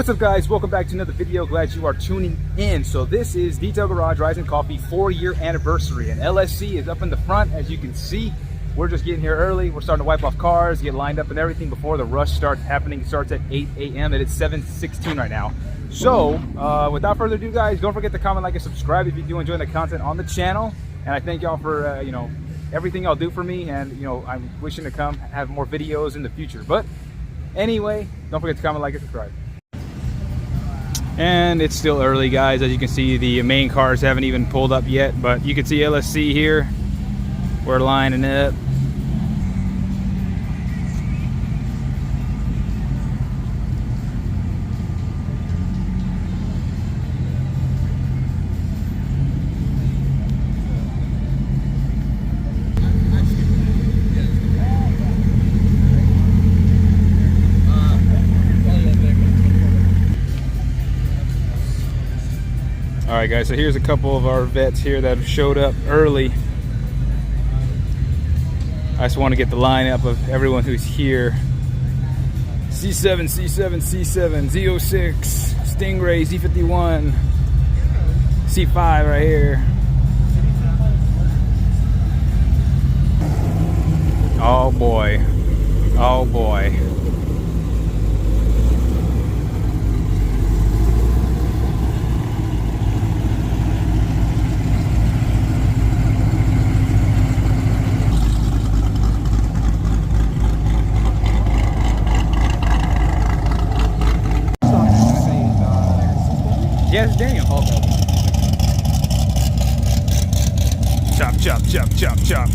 What's up, guys? Welcome back to another video. Glad you are tuning in. So this is Detail Garage Rise and Coffee 4-year anniversary, and LSC is up in the front. As you can see, we're just getting here early. We're starting to wipe off cars, get lined up and everything before the rush starts happening. It starts at 8 a.m. and it's 7:16 right now. So without further ado, guys, don't forget to comment, like, and subscribe if you do enjoy the content on the channel. And I thank y'all for everything y'all do for me, and I'm wishing to come have more videos in the future. But anyway, don't forget to comment, like, and subscribe. And it's still early, guys. As you can see, the main cars haven't even pulled up yet, but you can see LSC here. We're lining up. Alright, guys, so here's a couple of our vets here that have showed up early. I just want to get the lineup of everyone who's here. C7, C7, C7, Z06, Stingray, Z51, C5 right here. Oh boy. Oh boy. Yes, Daniel. Okay. Chop, chop, chop, chop, chop.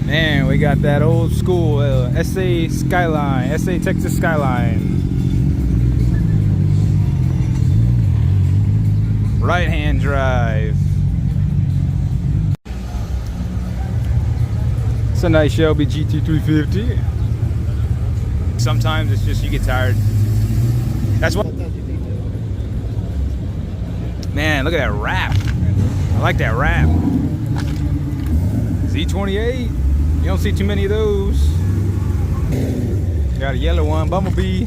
Man, we got that old school SA Skyline, SA Texas Skyline. Right-hand drive. It's a nice Shelby GT350. Sometimes it's just you get tired. That's what. Man, look at that wrap. I like that wrap. Z28. You don't see too many of those. Got a yellow one, Bumblebee.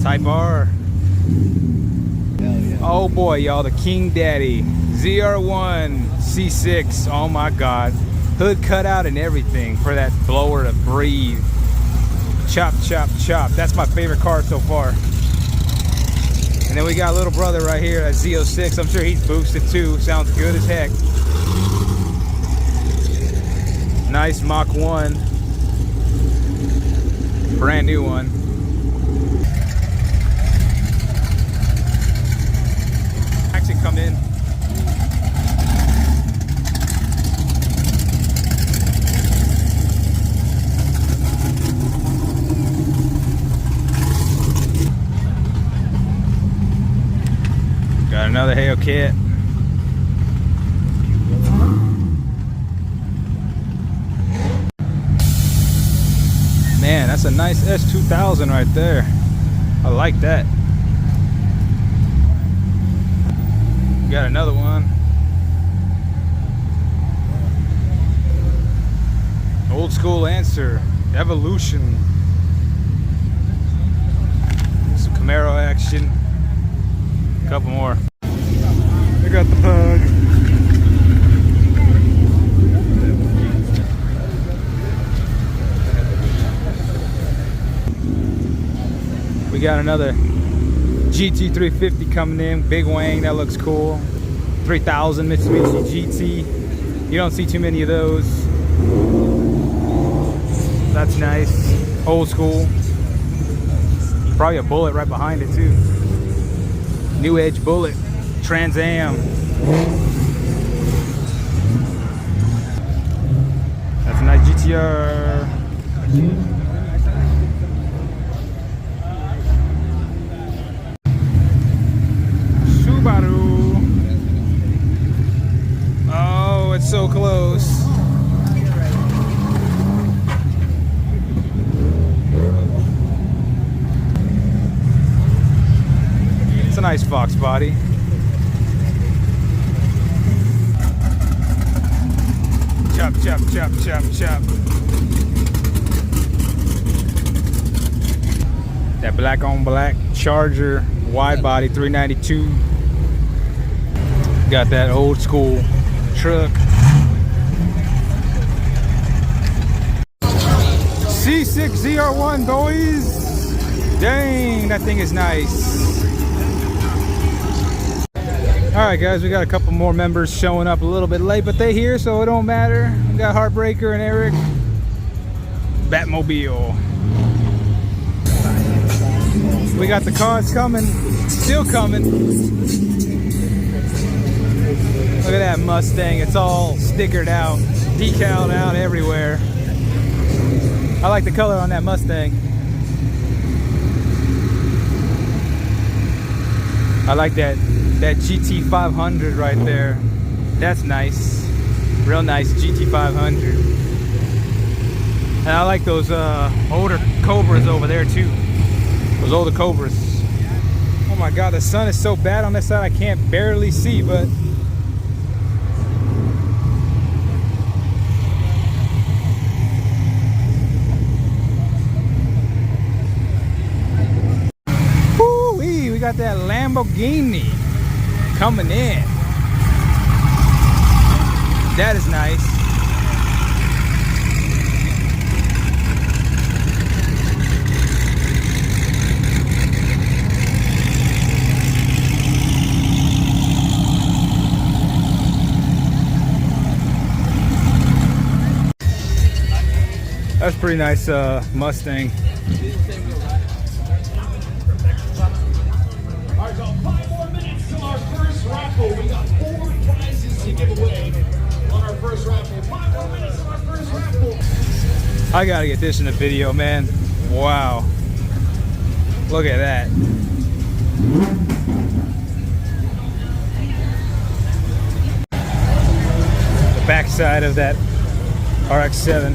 Type R. Oh boy, y'all, the King Daddy. ZR1 C6, oh my god, hood cut out and everything for that blower to breathe. Chop, chop, chop. That's my favorite car so far. And then we got little brother right here, that Z06. I'm sure he's boosted too. Sounds good as heck. Nice Mach 1, brand new one. Actually come in. Got another Hail kit. Man, that's a nice S2000 right there. I like that. Got another one. Old school answer. Evolution. Some Camaro action. A couple more. I got the Pug. We got another GT350 coming in. Big wang, that looks cool. 3000 Mitsubishi GT. You don't see too many of those. That's nice. Old school. Probably a Bullet right behind it too. New Edge Bullet, Trans Am. That's a nice GTR. Subaru. Oh, it's so close. It's a nice Fox body. chop, chop, chop, chop, chop. That black on black Charger wide body 392. Got that old school truck. C6 ZR1 boys. Dang, that thing is nice. Alright guys, we got a couple more members showing up a little bit late, but they here, so it don't matter. We got Heartbreaker and Eric. Batmobile. We got the cars coming, still coming. Look at that Mustang, it's all stickered out, decaled out everywhere. I like the color on that Mustang. I like that GT 500 right there. That's nice, real nice GT 500. And I like those older Cobras over there too. Those older Cobras. Oh my God, the sun is so bad on this side I can't barely see, but woo-wee, we got that Lamborghini coming in. That is nice. That's a pretty nice Mustang. Alright, so 5 more minutes till our first raffle. We got 4 prizes to give away on our first raffle. 5 more minutes till our first raffle. I gotta get this in the video, man. Wow. Look at that. The backside of that RX-7.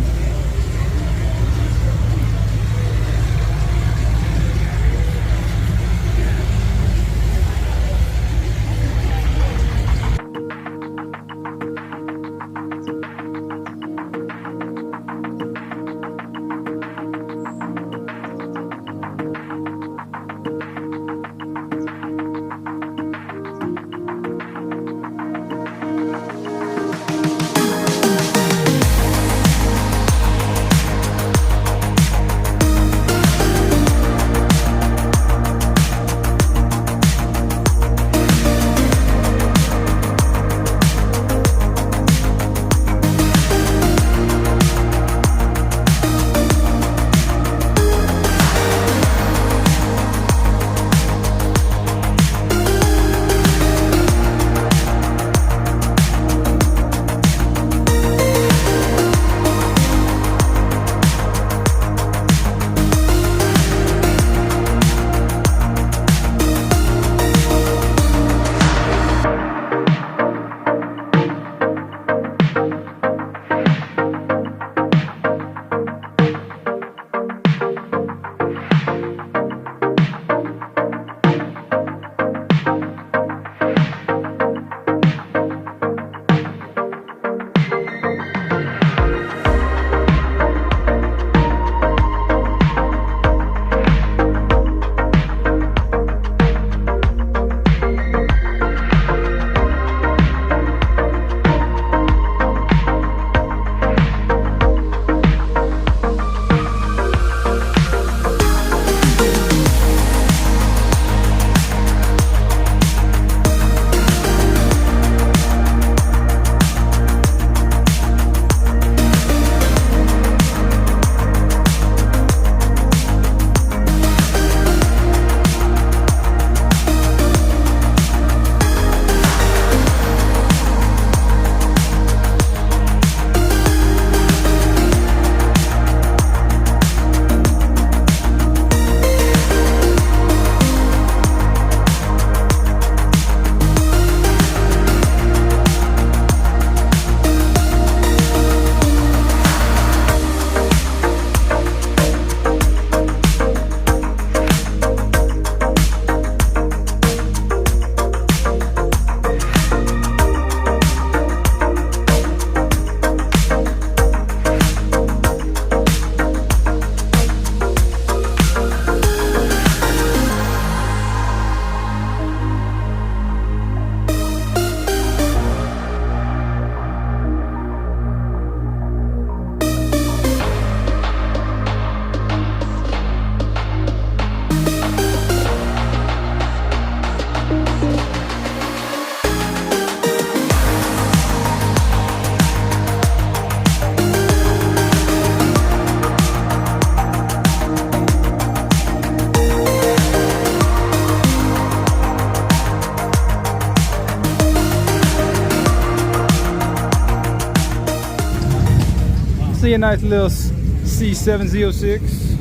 see a nice little C706.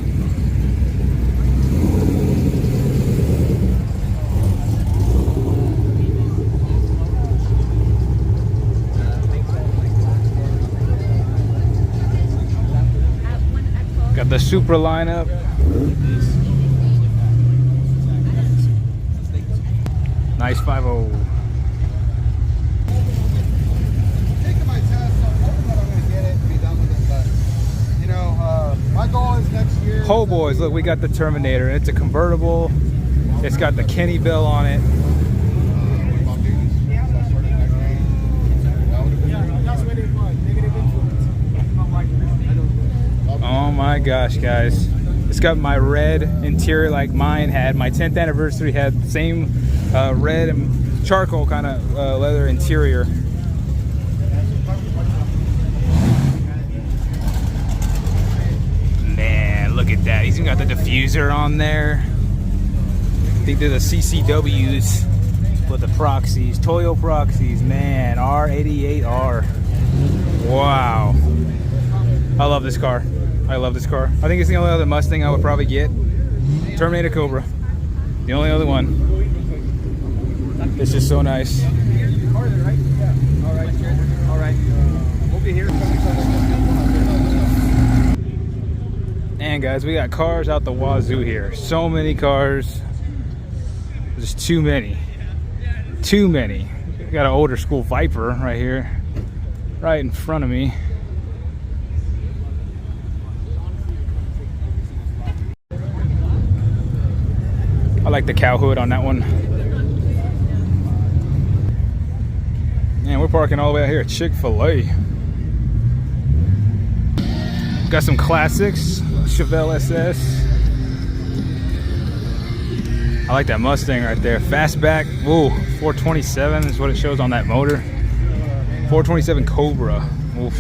Got the Supra lineup. Nice 5.0. Taking my test, I'm hoping that I'm going to get it and be done with it. But, you know, my goal is next year. Oh boys, look, we got the Terminator. It's a convertible. It's got the Kenny bell on it. Oh my gosh, guys. It's got my red interior like mine had. My 10th anniversary had the same red and charcoal kind of leather interior. Man, look at that. He's even got the diffuser on there. I think they're the CCWs with the proxies. Toyo proxies, man. R88R. Wow. I love this car. I love this car. I think it's the only other Mustang I would probably get. Terminator Cobra. The only other one. It's just so nice. We'll be here. And guys, we got cars out the wazoo here. So many cars. There's too many. Too many. We got an older school Viper right here. Right in front of me. I like the cow hood on that one. Man, we're parking all the way out here at Chick-fil-A. Got some classics. Chevelle SS. I like that Mustang right there. Fastback. Ooh, 427 is what it shows on that motor. 427 Cobra. Oof.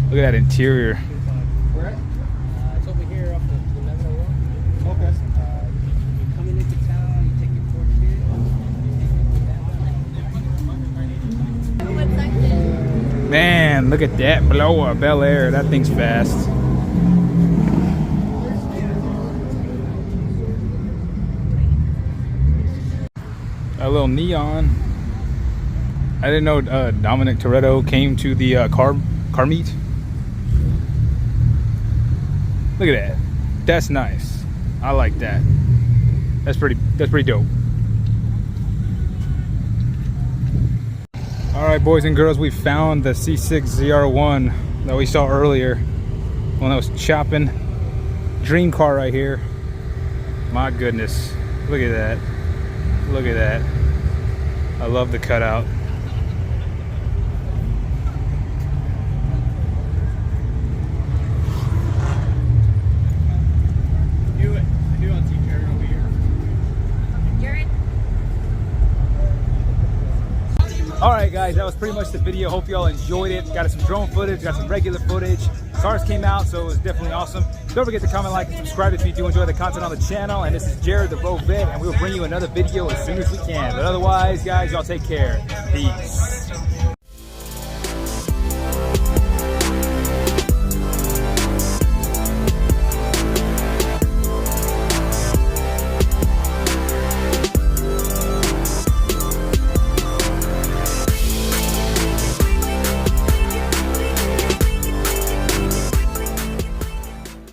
Look at that interior. It's over here off the 1101. Okay. You come into town, you take your 42. What section? Man, look at that blower, Bel Air. That thing's fast. A little neon. I didn't know Dominic Toretto came to the car meet. Look at that. That's nice. I like that. That's pretty dope. All right, boys and girls, we found the C6 ZR1 that we saw earlier. One that was chopping. Dream car right here. My goodness. Look at that. Look at that. I love the cutout. Alright guys, that was pretty much the video. Hope you all enjoyed it. Got some drone footage, got some regular footage. Cars came out, so it was definitely awesome. Don't forget to comment, like, and subscribe if you do enjoy the content on the channel. And this is Jared the Corvette, and we'll bring you another video as soon as we can. But otherwise, guys, y'all take care. Peace.